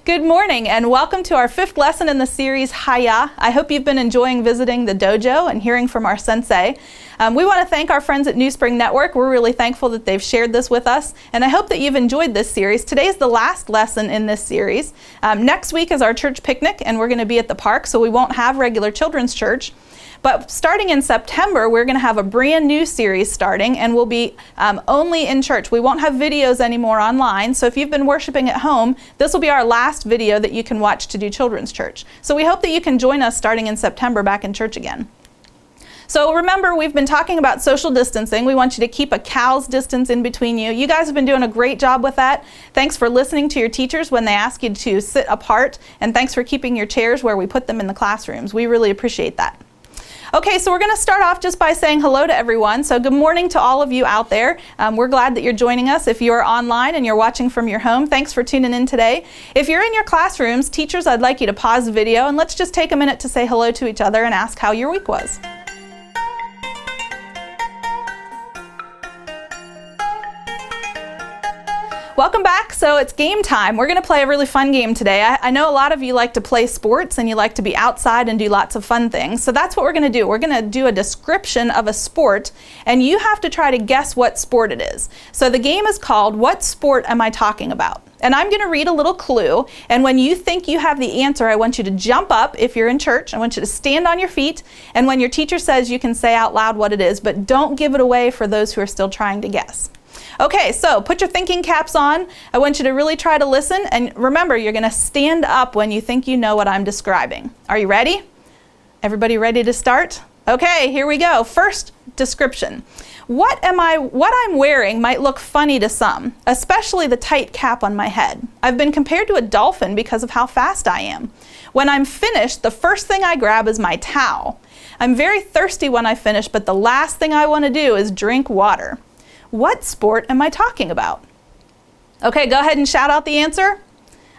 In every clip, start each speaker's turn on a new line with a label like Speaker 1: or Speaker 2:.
Speaker 1: Good morning and welcome to our fifth lesson in the series, Haya. I hope you've been enjoying visiting the dojo and hearing from our sensei. We want to thank our friends at New Spring Network. We're really thankful that they've shared this with us, and I hope that you've enjoyed this series. Today's the last lesson in this series. Next week is our church picnic, and we're going to be at the park, so we won't have regular children's church. But starting in September, we're going to have a brand new series starting, and we'll be only in church. We won't have videos anymore online, so if you've been worshiping at home, this will be our last video that you can watch to do children's church. So we hope that you can join us starting in September back in church again. So remember, we've been talking about social distancing. We want you to keep a cow's distance in between you. You guys have been doing a great job with that. Thanks for listening to your teachers when they ask you to sit apart, and thanks for keeping your chairs where we put them in the classrooms. We really appreciate that. Okay, so we're going to start off just by saying hello to everyone. So good morning to all of you out there. We're glad that you're joining us. If you're online and you're watching from your home, thanks for tuning in today. If you're in your classrooms, teachers, I'd like you to pause the video and let's just take a minute to say hello to each other and ask how your week was. Welcome back. So it's game time. We're going to play a really fun game today. I know a lot of you like to play sports and you like to be outside and do lots of fun things. So that's what we're going to do. We're going to do a description of a sport, and you have to try to guess what sport it is. So the game is called What Sport Am I Talking About? And I'm going to read a little clue, and when you think you have the answer, I want you to jump up. If you're in church, I want you to stand on your feet, and when your teacher says, you can say out loud what it is, but don't give it away for those who are still trying to guess. Okay, so put your thinking caps on. I want you to really try to listen, and remember, you're going to stand up when you think you know what I'm describing. Are you ready? Everybody ready to start? Okay, here we go. First description. What I'm wearing might look funny to some, especially the tight cap on my head. I've been compared to a dolphin because of how fast I am. When I'm finished, the first thing I grab is my towel. I'm very thirsty when I finish, but the last thing I want to do is drink water. What sport am I talking about? Okay, go ahead and shout out the answer.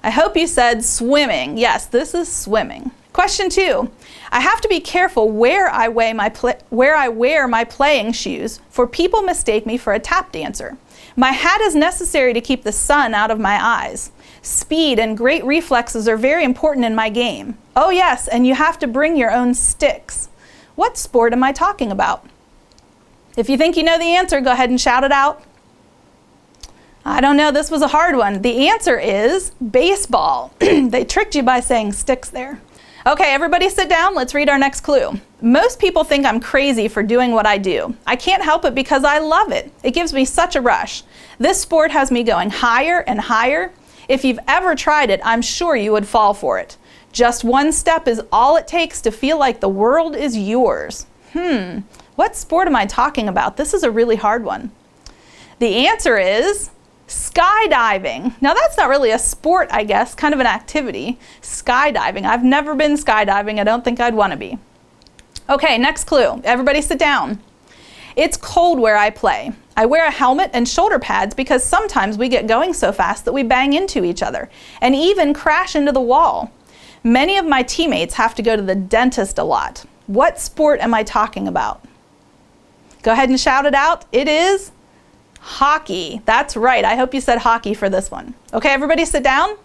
Speaker 1: I hope you said swimming. Yes, this is swimming. Question 2. I have to be careful where I wear my playing shoes, for people mistake me for a tap dancer. My hat is necessary to keep the sun out of my eyes. Speed and great reflexes are very important in my game. Oh yes, and you have to bring your own sticks. What sport am I talking about? If you think you know the answer, go ahead and shout it out. I don't know, this was a hard one. The answer is baseball. They tricked you by saying sticks there. Okay, everybody sit down. Let's read our next clue. Most people think I'm crazy for doing what I do. I can't help it because I love it. It gives me such a rush. This sport has me going higher and higher. If you've ever tried it, I'm sure you would fall for it. Just one step is all it takes to feel like the world is yours. What sport am I talking about? This is a really hard one. The answer is skydiving. Now that's not really a sport, I guess, kind of an activity. Skydiving. I've never been skydiving. I don't think I'd want to be. Okay, next clue. Everybody sit down. It's cold where I play. I wear a helmet and shoulder pads because sometimes we get going so fast that we bang into each other and even crash into the wall. Many of my teammates have to go to the dentist a lot. What sport am I talking about? Go ahead and shout it out. It is hockey. That's right. I hope you said hockey for this one. Okay, everybody sit down.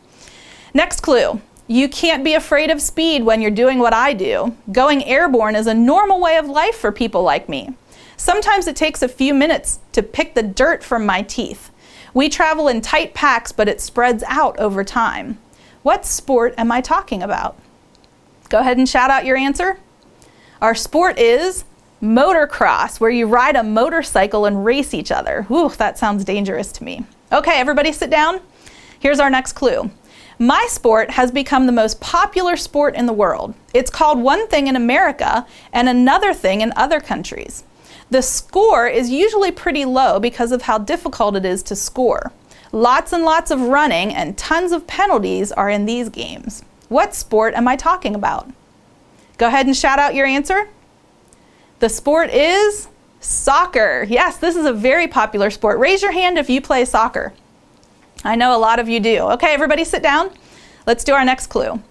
Speaker 1: Next clue. You can't be afraid of speed when you're doing what I do. Going airborne is a normal way of life for people like me. Sometimes it takes a few minutes to pick the dirt from my teeth. We travel in tight packs, but it spreads out over time. What sport am I talking about? Go ahead and shout out your answer. Our sport is motocross, where you ride a motorcycle and race each other. Ooh, that sounds dangerous to me. Okay, everybody sit down. Here's our next clue. My sport has become the most popular sport in the world. It's called one thing in America and another thing in other countries. The score is usually pretty low because of how difficult it is to score. Lots and lots of running and tons of penalties are in these games. What sport am I talking about? Go ahead and shout out your answer. The sport is soccer. Yes, this is a very popular sport. Raise your hand if you play soccer. I know a lot of you do. Okay, everybody sit down. Let's do our next clue.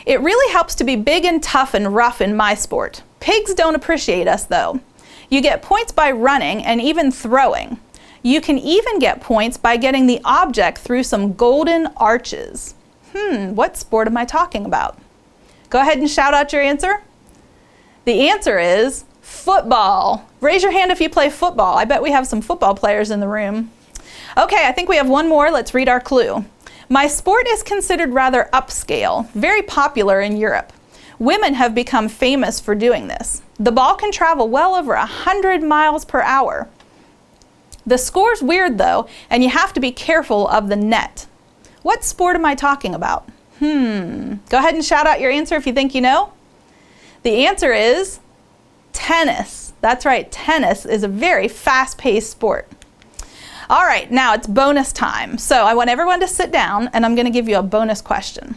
Speaker 1: It really helps to be big and tough and rough in my sport. Pigs don't appreciate us though. You get points by running and even throwing. You can even get points by getting the object through some golden arches. What sport am I talking about? Go ahead and shout out your answer. The answer is football. Raise your hand if you play football. I bet we have some football players in the room. Okay, I think we have one more. Let's read our clue. My sport is considered rather upscale, very popular in Europe. Women have become famous for doing this. The ball can travel well over 100 miles per hour. The score's weird though, and you have to be careful of the net. What sport am I talking about? Go ahead and shout out your answer if you think you know. The answer is tennis. That's right, tennis is a very fast-paced sport. All right, now it's bonus time. So I want everyone to sit down, and I'm going to give you a bonus question.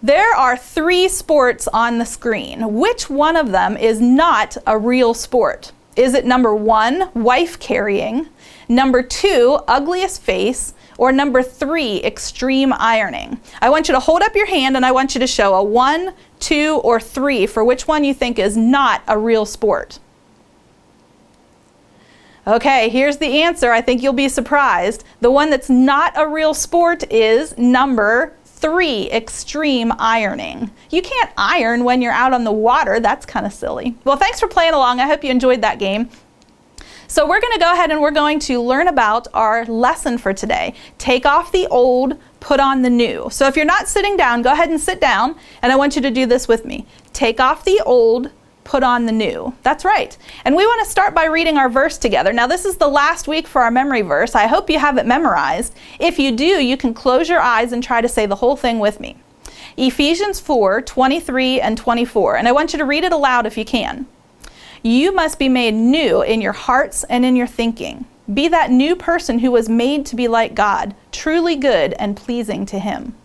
Speaker 1: There are 3 sports on the screen. Which one of them is not a real sport? Is it number 1, wife carrying, number 2, ugliest face, or number 3, extreme ironing? I want you to hold up your hand and I want you to show a 1, 2, or 3 for which one you think is not a real sport. Okay, here's the answer. I think you'll be surprised. The one that's not a real sport is number 3, extreme ironing. You can't iron when you're out on the water. That's kind of silly. Well, thanks for playing along. I hope you enjoyed that game. So we're going to go ahead and we're going to learn about our lesson for today. Take off the old, put on the new. So if you're not sitting down, go ahead and sit down, and I want you to do this with me. Take off the old, put on the new. That's right. And we want to start by reading our verse together. Now this is the last week for our memory verse. I hope you have it memorized. If you do, you can close your eyes and try to say the whole thing with me. Ephesians 4:23 and 24. And I want you to read it aloud if you can. You must be made new in your hearts and in your thinking. Be that new person who was made to be like God, truly good and pleasing to Him.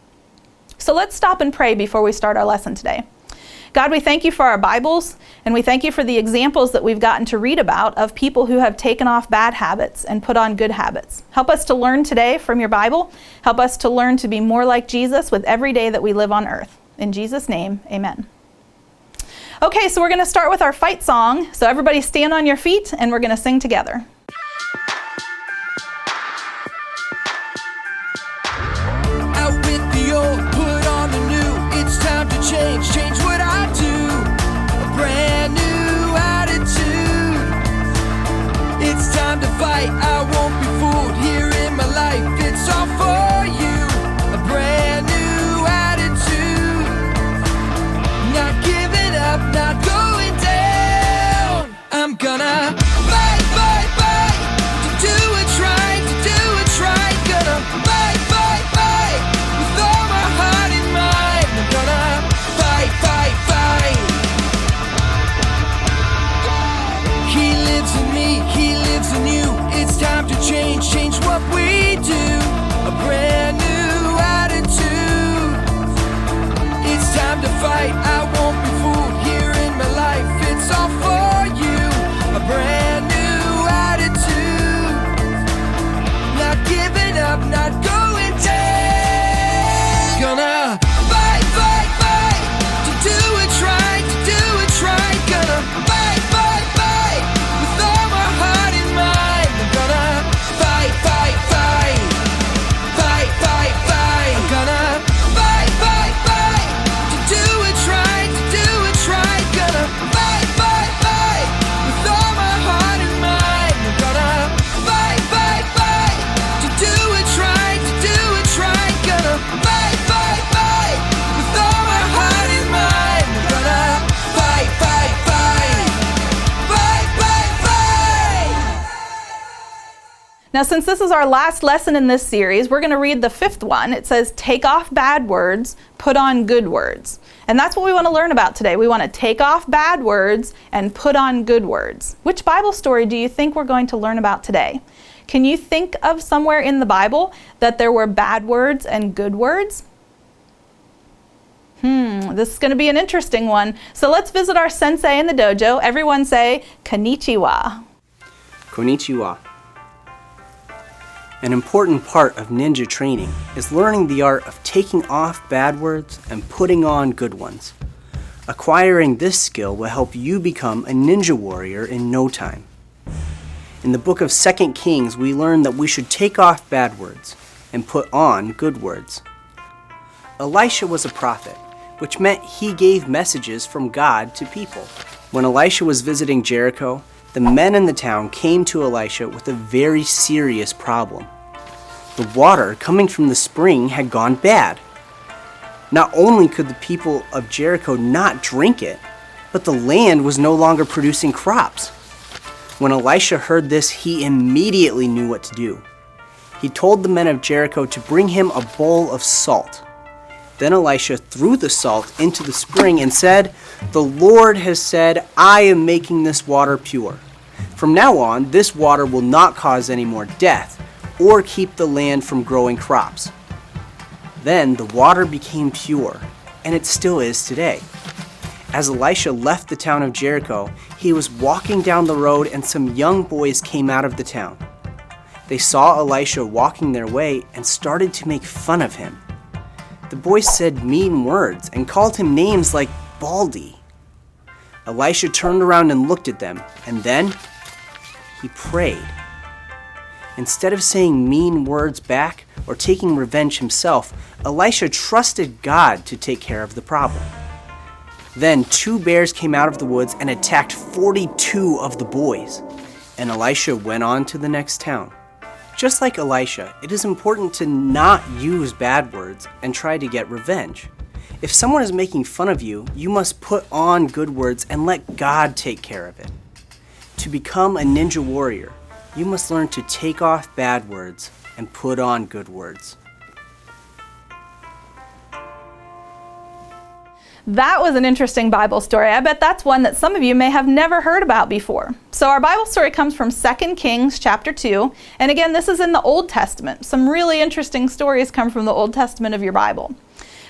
Speaker 1: So let's stop and pray before we start our lesson today. God, we thank you for our Bibles, and we thank you for the examples that we've gotten to read about of people who have taken off bad habits and put on good habits. Help us to learn today from your Bible. Help us to learn to be more like Jesus with every day that we live on earth. In Jesus' name, amen. Okay, so we're going to start with our fight song. So everybody stand on your feet, and we're going to sing together.
Speaker 2: Out with the old, put on the new. It's time to change what I do. A brand new attitude. It's time to fight, I won't be fooled. Here in my life, it's all for you. A brand new attitude. Not giving up, not going down. I'm gonna fight, fight, fight. To do what's right, to do what's right. Gonna fight, fight, fight. With all my heart and mind. I'm gonna fight, fight, fight. He lives in me, He lives in you. It's time to change what we do. A brand new attitude. It's time to fight, I won't be fooled. Here in my life, it's all for you. A brand new attitude. Not giving up, not going down. Gonna fight, fight, fight. To do what's right, to do what's right. Gonna fight, fight, fight. With all my heart and mind. I'm gonna fight, fight, fight. Fight, fight, fight. I'm gonna fight, fight, fight. To do what's right, to do what's right. Gonna fight, fight, fight. With all my heart and mind. I'm gonna fight, fight, fight. To do what's right, to do what's right. Gonna fight, fight, fight. With all my heart and mind. I'm gonna fight, fight, fight. Fight, fight, fight.
Speaker 1: Now, since this is our last lesson in this series, we're going to read the 5th one. It says, take off bad words, put on good words. And that's what we want to learn about today. We want to take off bad words and put on good words. Which Bible story do you think we're going to learn about today? Can you think of somewhere in the Bible that there were bad words and good words? This is going to be an interesting one. So let's visit our sensei in the dojo. Everyone say, konnichiwa.
Speaker 3: Konnichiwa. An important part of ninja training is learning the art of taking off bad words and putting on good ones. Acquiring this skill will help you become a ninja warrior in no time. In the book of 2 Kings, we learn that we should take off bad words and put on good words. Elisha was a prophet, which meant he gave messages from God to people. When Elisha was visiting Jericho, the men in the town came to Elisha with a very serious problem. The water coming from the spring had gone bad. Not only could the people of Jericho not drink it, but the land was no longer producing crops. When Elisha heard this, he immediately knew what to do. He told the men of Jericho to bring him a bowl of salt. Then Elisha threw the salt into the spring and said, "The Lord has said, I am making this water pure. From now on, this water will not cause any more death or keep the land from growing crops." Then the water became pure, and it still is today. As Elisha left the town of Jericho, he was walking down the road and some young boys came out of the town. They saw Elisha walking their way and started to make fun of him. The boys said mean words and called him names like Baldy. Elisha turned around and looked at them, and then he prayed. Instead of saying mean words back or taking revenge himself, Elisha trusted God to take care of the problem. Then 2 bears came out of the woods and attacked 42 of the boys, and Elisha went on to the next town. Just like Elisha, it is important to not use bad words and try to get revenge. If someone is making fun of you, you must put on good words and let God take care of it. To become a ninja warrior, you must learn to take off bad words and put on good words.
Speaker 1: That was an interesting Bible story. I bet that's one that some of you may have never heard about before. So our Bible story comes from 2 Kings chapter 2. And again, this is in the Old Testament. Some really interesting stories come from the Old Testament of your Bible.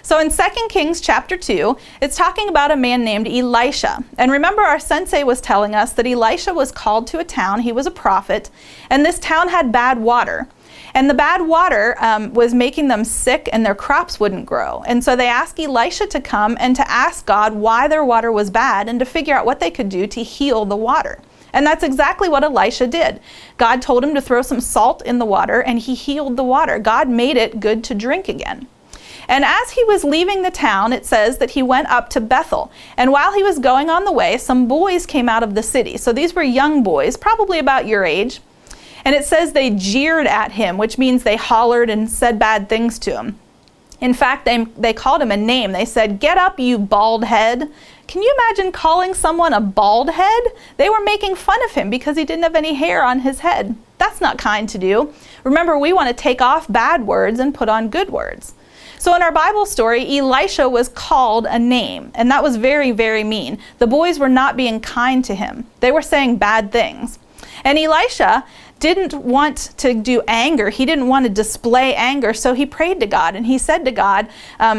Speaker 1: So in 2 Kings chapter 2, it's talking about a man named Elisha. And remember, our sensei was telling us that Elisha was called to a town. He was a prophet. And this town had bad water. And the bad water was making them sick and their crops wouldn't grow. And so they asked Elisha to come and to ask God why their water was bad and to figure out what they could do to heal the water. And that's exactly what Elisha did. God told him to throw some salt in the water and he healed the water. God made it good to drink again. And as he was leaving the town, it says that he went up to Bethel. And while he was going on the way, some boys came out of the city. So these were young boys, probably about your age. And it says they jeered at him, which means they hollered and said bad things to him. In fact, they called him a name. They said, "Get up, you bald head." Can you imagine calling someone a bald head? They were making fun of him because he didn't have any hair on his head. That's not kind to do. Remember, we want to take off bad words and put on good words. So in our Bible story, Elisha was called a name, and that was very, very mean. The boys were not being kind to him. They were saying bad things. And Elisha didn't want to do anger. He didn't want to display anger, so he prayed to God, and he said to God,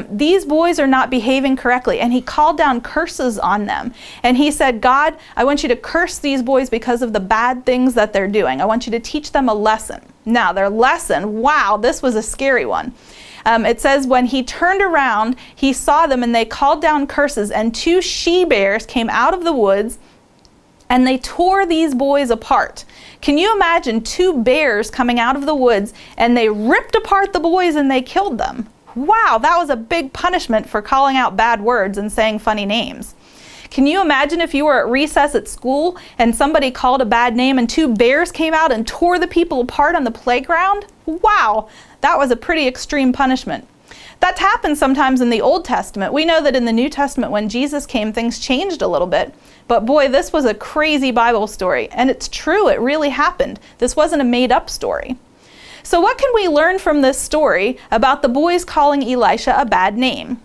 Speaker 1: these boys are not behaving correctly, and he called down curses on them. And he said, God, I want you to curse these boys because of the bad things that they're doing. I want you to teach them a lesson. Now, their lesson, wow, this was a scary one. It says when he turned around, he saw them, and they called down curses, and 2 she-bears came out of the woods, and they tore these boys apart. Can you imagine 2 bears coming out of the woods and they ripped apart the boys and they killed them? Wow, that was a big punishment for calling out bad words and saying funny names. Can you imagine if you were at recess at school and somebody called a bad name and 2 bears came out and tore the people apart on the playground? Wow, that was a pretty extreme punishment. That happened sometimes in the Old Testament. We know that in the New Testament when Jesus came, things changed a little bit. But boy, this was a crazy Bible story. And it's true, it really happened. This wasn't a made-up story. So what can we learn from this story about the boys calling Elisha a bad name?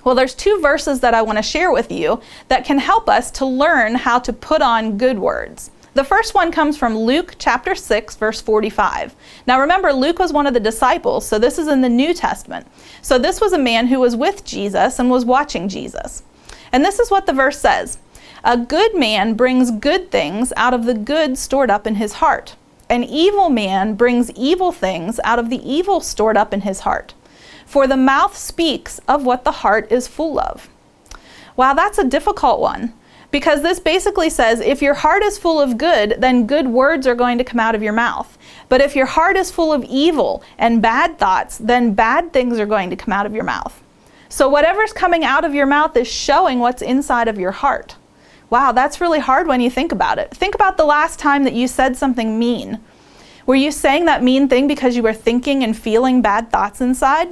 Speaker 1: Well, there's 2 verses that I want to share with you that can help us to learn how to put on good words. The first one comes from Luke chapter 6, verse 45. Now remember, Luke was one of the disciples, so this is in the New Testament. So this was a man who was with Jesus and was watching Jesus. And this is what the verse says. A good man brings good things out of the good stored up in his heart. An evil man brings evil things out of the evil stored up in his heart. For the mouth speaks of what the heart is full of. Wow, that's a difficult one. Because this basically says if your heart is full of good, then good words are going to come out of your mouth. But if your heart is full of evil and bad thoughts, then bad things are going to come out of your mouth. So whatever's coming out of your mouth is showing what's inside of your heart. Wow, that's really hard when you think about it. Think about the last time that you said something mean. Were you saying that mean thing because you were thinking and feeling bad thoughts inside?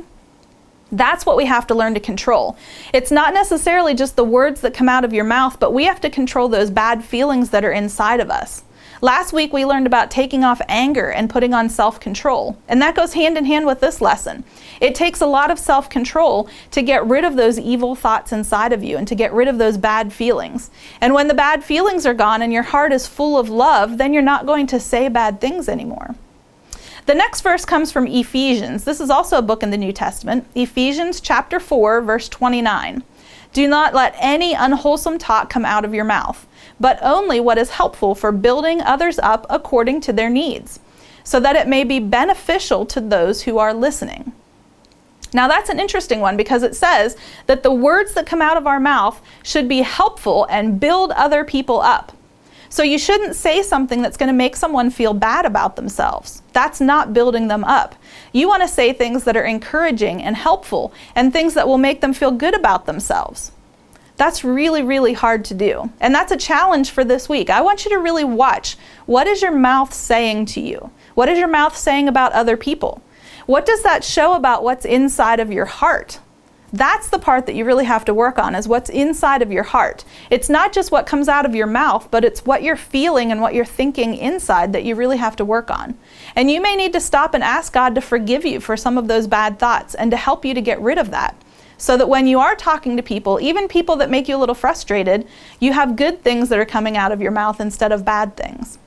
Speaker 1: That's what we have to learn to control. It's not necessarily just the words that come out of your mouth, but we have to control those bad feelings that are inside of us. Last week we learned about taking off anger and putting on self-control, and that goes hand in hand with this lesson. It takes a lot of self-control to get rid of those evil thoughts inside of you and to get rid of those bad feelings. And when the bad feelings are gone and your heart is full of love, then you're not going to say bad things anymore. The next verse comes from Ephesians. This is also a book in the New Testament. Ephesians chapter 4, verse 29. Do not let any unwholesome talk come out of your mouth, but only what is helpful for building others up according to their needs, so that it may be beneficial to those who are listening. Now that's an interesting one because it says that the words that come out of our mouth should be helpful and build other people up. So you shouldn't say something that's going to make someone feel bad about themselves. That's not building them up. You want to say things that are encouraging and helpful and things that will make them feel good about themselves. That's really, really hard to do. And that's a challenge for this week. I want you to really watch. What is your mouth saying to you? What is your mouth saying about other people? What does that show about what's inside of your heart? That's the part that you really have to work on, is what's inside of your heart. It's not just what comes out of your mouth, but it's what you're feeling and what you're thinking inside that you really have to work on. And you may need to stop and ask God to forgive you for some of those bad thoughts and to help you to get rid of that. So that when you are talking to people, even people that make you a little frustrated, you have good things that are coming out of your mouth instead of bad things.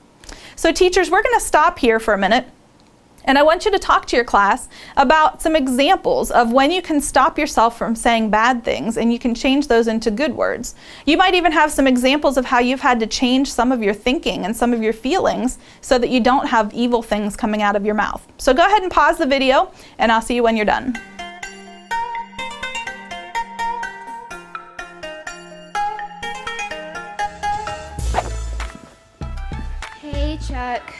Speaker 1: So teachers, we're going to stop here for a minute. And I want you to talk to your class about some examples of when you can stop yourself from saying bad things and you can change those into good words. You might even have some examples of how you've had to change some of your thinking and some of your feelings so that you don't have evil things coming out of your mouth. So go ahead and pause the video and I'll see you when you're done.
Speaker 4: Hey, Chuck.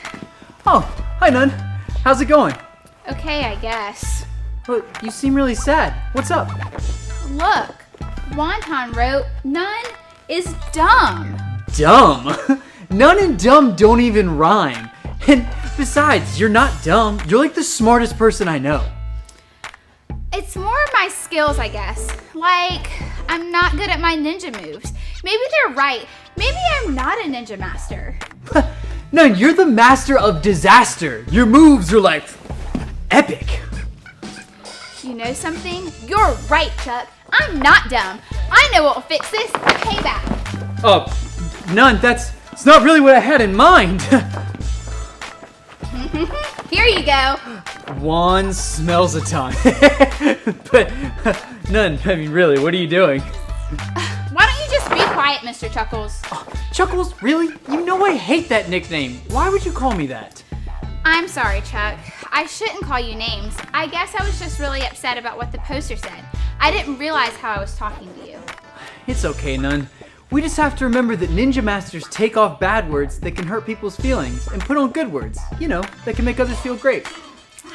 Speaker 5: Oh, hi, Nun. How's it going?
Speaker 4: Okay, I guess.
Speaker 5: Well, you seem really sad. What's up?
Speaker 4: Look, Wonton wrote, "None is dumb."
Speaker 5: Dumb? Nun and dumb don't even rhyme. And besides, you're not dumb. You're like the smartest person I know.
Speaker 4: It's more of my skills, I guess. Like, I'm not good at my ninja moves. Maybe they're right. Maybe I'm not a ninja master.
Speaker 5: Nun, you're the master of disaster. Your moves are like epic.
Speaker 4: You know something? You're right, Chuck. I'm not dumb. I know what will fix this. Payback.
Speaker 5: Oh, Nun, it's not really what I had in mind.
Speaker 4: Here you go.
Speaker 5: One smells a ton. But, Nun, I mean, really, what are you doing?
Speaker 4: Why don't you just be quiet, Mr. Chuckles?
Speaker 5: Chuckles, really? You know I hate that nickname. Why would you call me that?
Speaker 4: I'm sorry, Chuck. I shouldn't call you names. I guess I was just really upset about what the poster said. I didn't realize how I was talking to you.
Speaker 5: It's okay, Nun. We just have to remember that ninja masters take off bad words that can hurt people's feelings and put on good words, you know, that can make others feel great.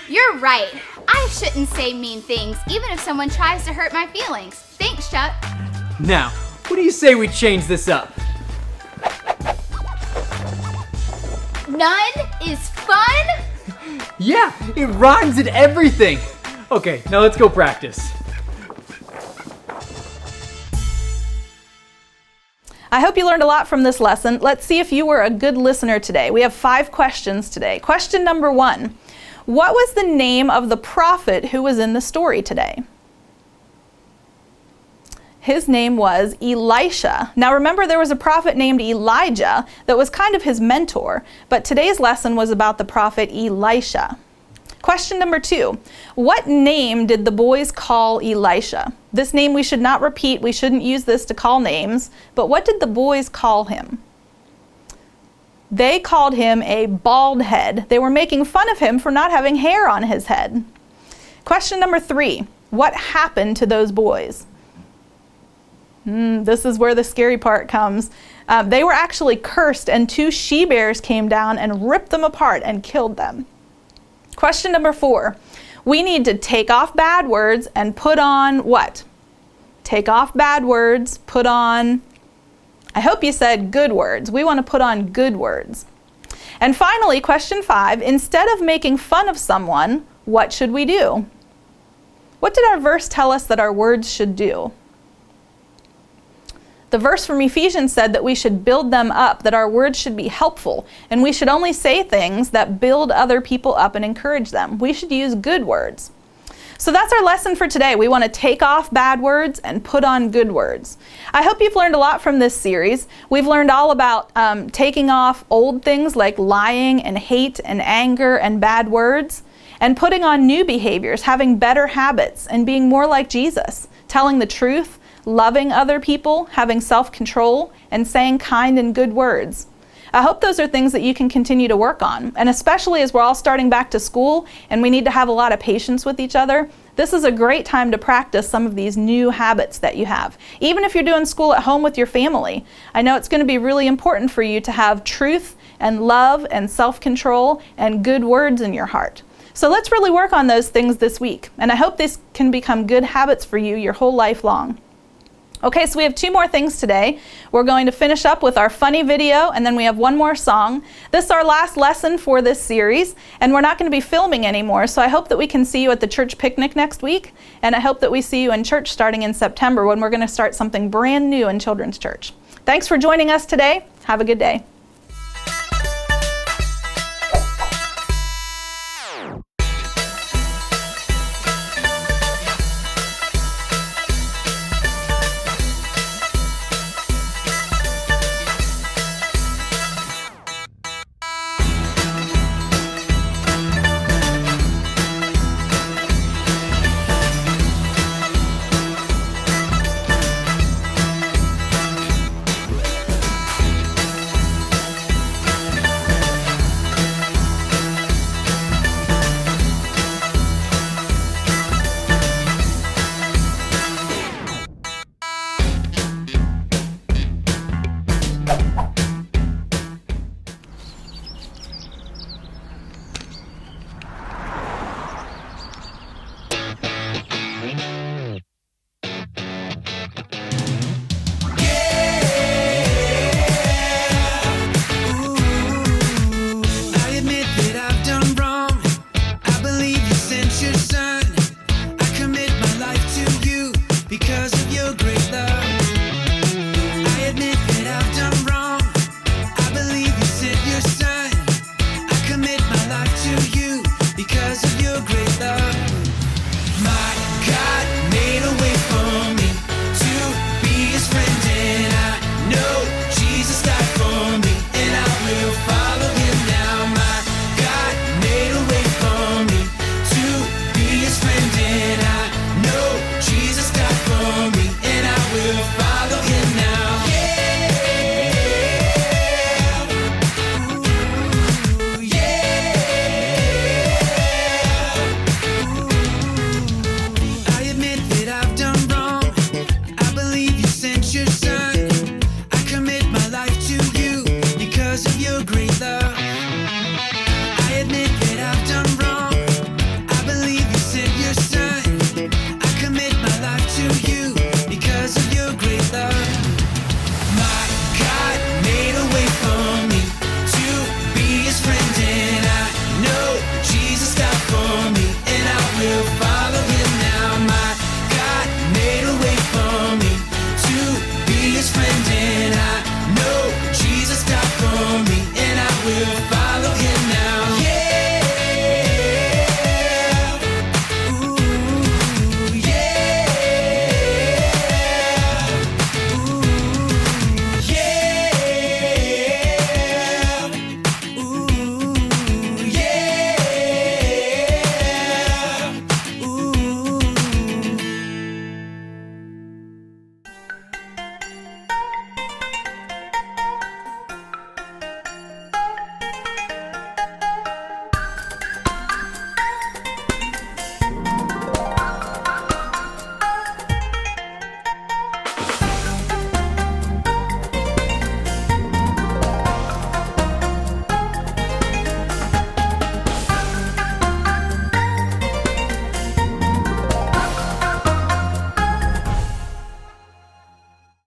Speaker 4: You're right. I shouldn't say mean things, even if someone tries to hurt my feelings. Thanks, Chuck.
Speaker 5: Now, what do you say we change this up?
Speaker 4: None is fun?
Speaker 5: Yeah, it rhymes and everything. Okay, now let's go practice.
Speaker 1: I hope you learned a lot from this lesson. Let's see if you were a good listener today. We have 5 questions today. Question number 1. What was the name of the prophet who was in the story today? His name was Elisha. Now remember, there was a prophet named Elijah that was kind of his mentor, but today's lesson was about the prophet Elisha. Question number 2. What name did the boys call Elisha? This name we should not repeat. We shouldn't use this to call names, but what did the boys call him? They called him a bald head. They were making fun of him for not having hair on his head. Question number 3. What happened to those boys? This is where the scary part comes. They were actually cursed, and 2 she-bears came down and ripped them apart and killed them. Question number 4. We need to take off bad words and put on what? take off bad words, put on, I hope you said good words. We want to put on good words. And finally, question 5, instead of making fun of someone, what should we do? What did our verse tell us that our words should do? The verse from Ephesians said that we should build them up, that our words should be helpful, and we should only say things that build other people up and encourage them. We should use good words. So that's our lesson for today. We want to take off bad words and put on good words. I hope you've learned a lot from this series. We've learned all about taking off old things like lying and hate and anger and bad words, and putting on new behaviors, having better habits, and being more like Jesus, telling the truth, loving other people, having self-control, and saying kind and good words. I hope those are things that you can continue to work on. And especially as we're all starting back to school and we need to have a lot of patience with each other, this is a great time to practice some of these new habits that you have. Even if you're doing school at home with your family, I know it's going to be really important for you to have truth and love and self-control and good words in your heart. So let's really work on those things this week. And I hope this can become good habits for you your whole life long. Okay, so we have 2 more things today. We're going to finish up with our funny video, and then we have 1 more song. This is our last lesson for this series, and we're not going to be filming anymore, so I hope that we can see you at the church picnic next week, and I hope that we see you in church starting in September when we're going to start something brand new in children's church. Thanks for joining us today. Have a good day.
Speaker 2: Because of your great love, my